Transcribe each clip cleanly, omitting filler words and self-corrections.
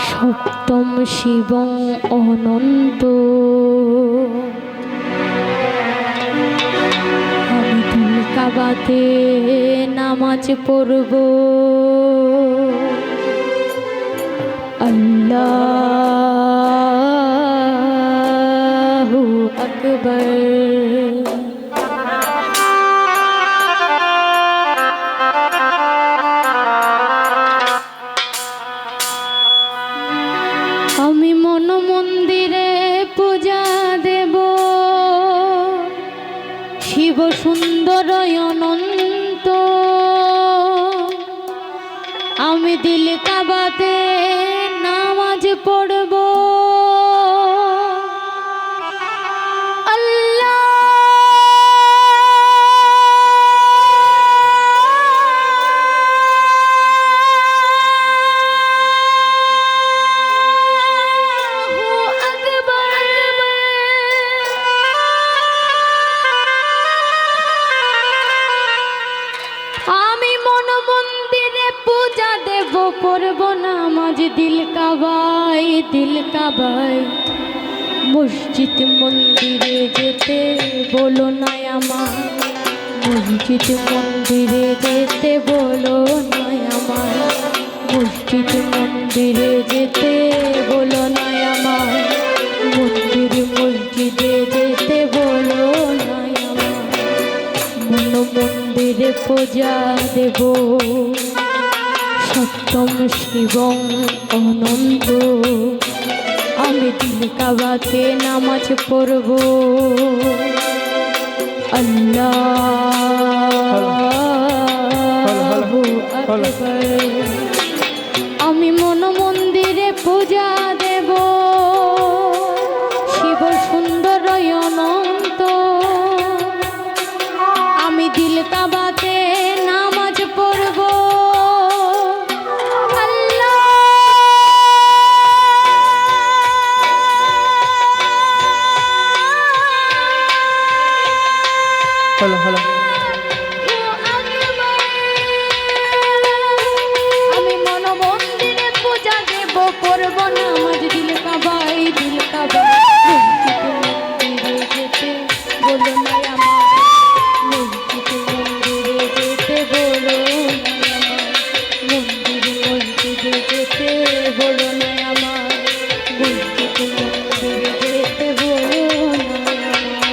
সপ্তম শিব অনন্ত, আমি দিল কাবাতে নামাজ পড়ব। আল্লাহু আকবার। আমি মন মন্দিরে পূজা দেব, শিব সুন্দর অনন্ত, আমি দিল কাবাতে নামাজ পড়ব। পড়ব নামাজ দিল কাবায়, দিল কাবায়। মসজিদ মন্দিরে যেতে বলো না আমার, মসজিদ মন্দিরে যেতে বলো না আমার, মসজিদ মন্দিরে যেতে বলো না আমার, মসজিদে যেতে বলো না আমার। মন মন্দিরে পূজা দেব, সপ্তম শিব অনন্ত, আমি দিল কাবাতে নামাজ পড়ব। আল্লাহু আকবার। আমি মন মন্দিরে পূজা দেব, শিব সুন্দর অনন্ত, আমি দিল কাবাতে নামাজ পড়ব। আমি মন মন্দিরে পূজা দেব, পড়ব নামাজ দিল কাবায়, দিল কাবায়। মসজিদ মন্দিরে যেতে বলো না আমার, মসজিদ মন্দিরে যেতে বলো না আমার, মসজিদে যেতে বলো না আমার, মসজিদ মন্দিরে যেতে বলো না আমার।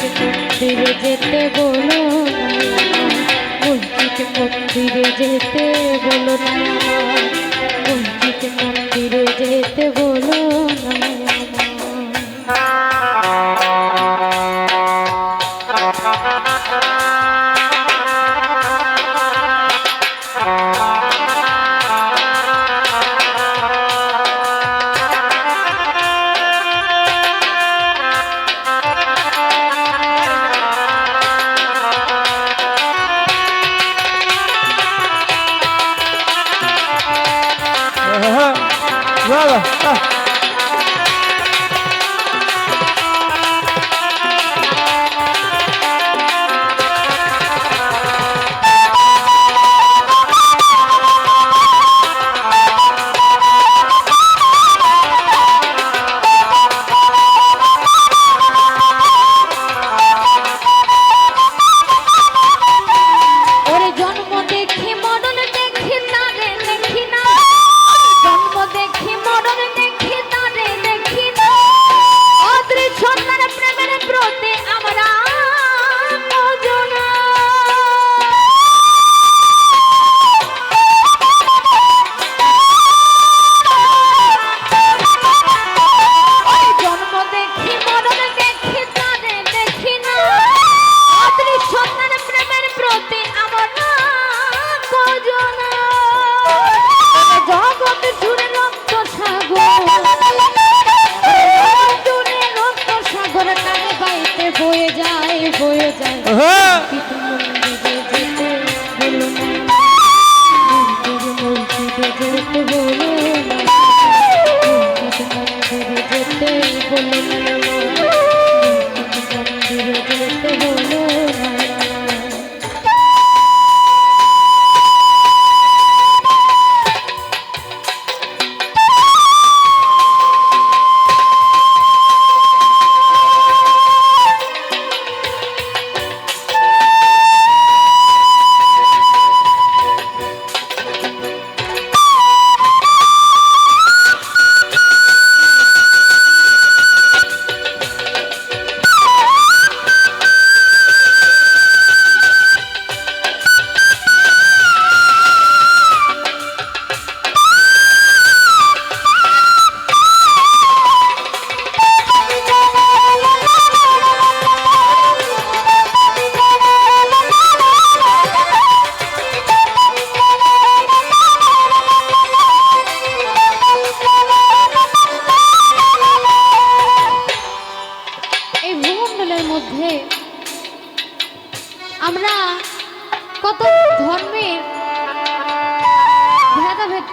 মন্দিরে যেতে বলো না, মসজিদ মন্দিরে যেতে বলো না, মসজিদ মন্দিরে যেতে বলো না।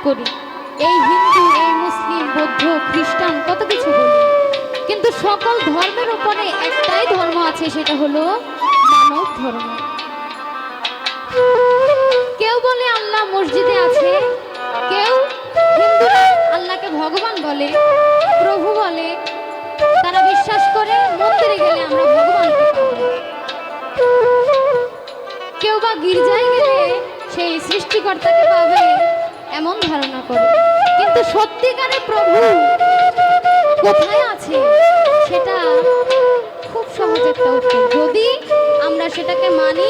করি, এই হিন্দু, এই মুসলিম, বৌদ্ধ, খ্রিস্টান কত কিছু বলি, কিন্তু সকল ধর্মের উপরে একটাই ধর্ম আছে, সেটা হলো মানব ধর্ম। কেউ বলে আল্লাহ মসজিদে আছে, কেউ হিন্দুরা আল্লাহকে ভগবান বলে, প্রভু বলে, তারা বিশ্বাস করে মন্দিরে গেলে আমরা ভগবানকে পাবো। কেউ বা গির্জায় গেলে সেই সৃষ্টিকর্তাকে পাবে এমন ধারণা করে, কিন্তু সত্যিকারে প্রভু কোথায় আছে সেটা খুব সহজ একটা উত্তর, যদি আমরা সেটাকে মানি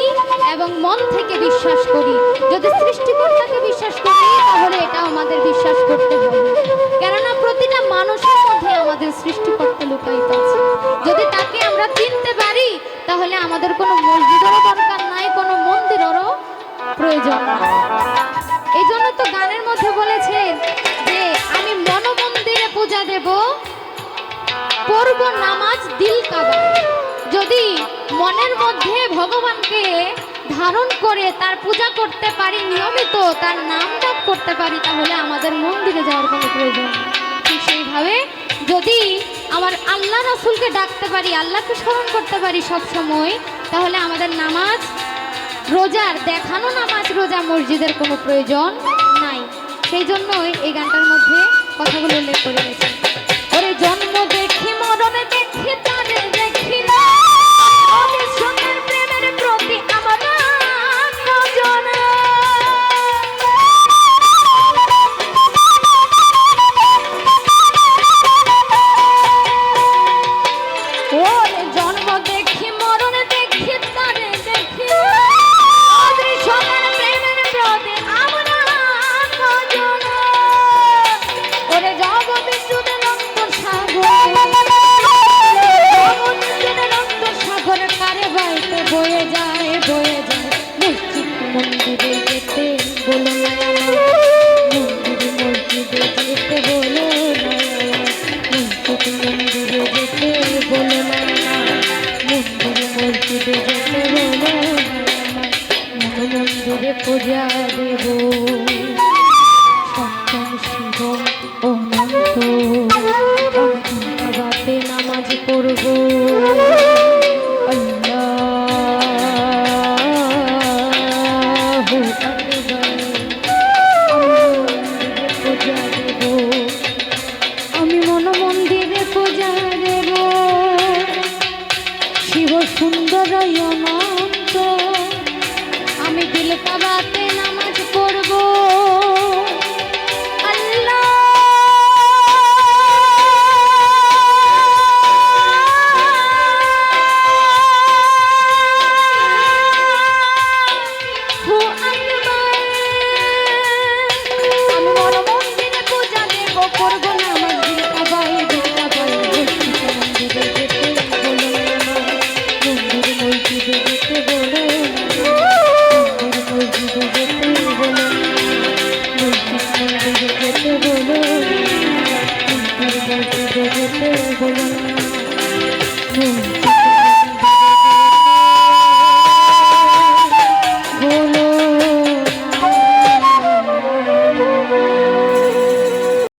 এবং মন থেকে বিশ্বাস করি। যদি সৃষ্টিকর্তাকে বিশ্বাস করি তাহলে এটা আমাদের বিশ্বাস করতে হবে, কেননা প্রতিটা মানুষের মধ্যে আমাদের সৃষ্টিকর্তা লুকায়িত আছে। যদি তাকে আমরা চিনতে পারি তাহলে আমাদের কোনো মসজিদেরও দরকার নাই, কোনো মন্দিরেরও প্রয়োজন নাই। এই জন্য তো গানের মধ্যে বলেছে যে আমি মনমন্দিরে পূজা দেব, পড়ব নামাজ দিল কাবা। যদি মনের মধ্যে ভগবানকে ধারণ করে তার পূজা করতে পারি, নিয়মিত তার নাম জপ করতে পারি, তাহলে আমাদের মন্দিরে যাওয়ার কোনো প্রয়োজন নেই। ঠিক সেইভাবে যদি আমার আল্লাহ রাসূলকে ডাকতে পারি, আল্লাহকে স্মরণ করতে পারি সব সময়, তাহলে আমাদের নামাজ রোজার দেখানো নামাজ রোজা মসজিদের কোনো প্রয়োজন নাই। সেই জন্যই এই গানটার মধ্যে কথাগুলো উল্লেখ করে গেছে। ওরে জন্ম দেখি মরণে দেখি তারে দেখি না, সোনার প্রেমের প্রতি আমার নজনা। ওরে জন্ম দেখি মরণে দেখি তারে দেখি না, সোনার প্রেমের প্রতি আমার নজনা। ওরে জগৎ বিশুদ্ধ রক্ত সাগর কারে বাইতে বয়ে যায় বয়ে যায়। মসজিদ মন্দিরে যেতে বলো না আমার, মসজিদে যেতে বলো না, মসজিদ মন্দিরে যেতে বলো না, মসজিদে যেতে বলো না, মন্দিরে পূজা দেব।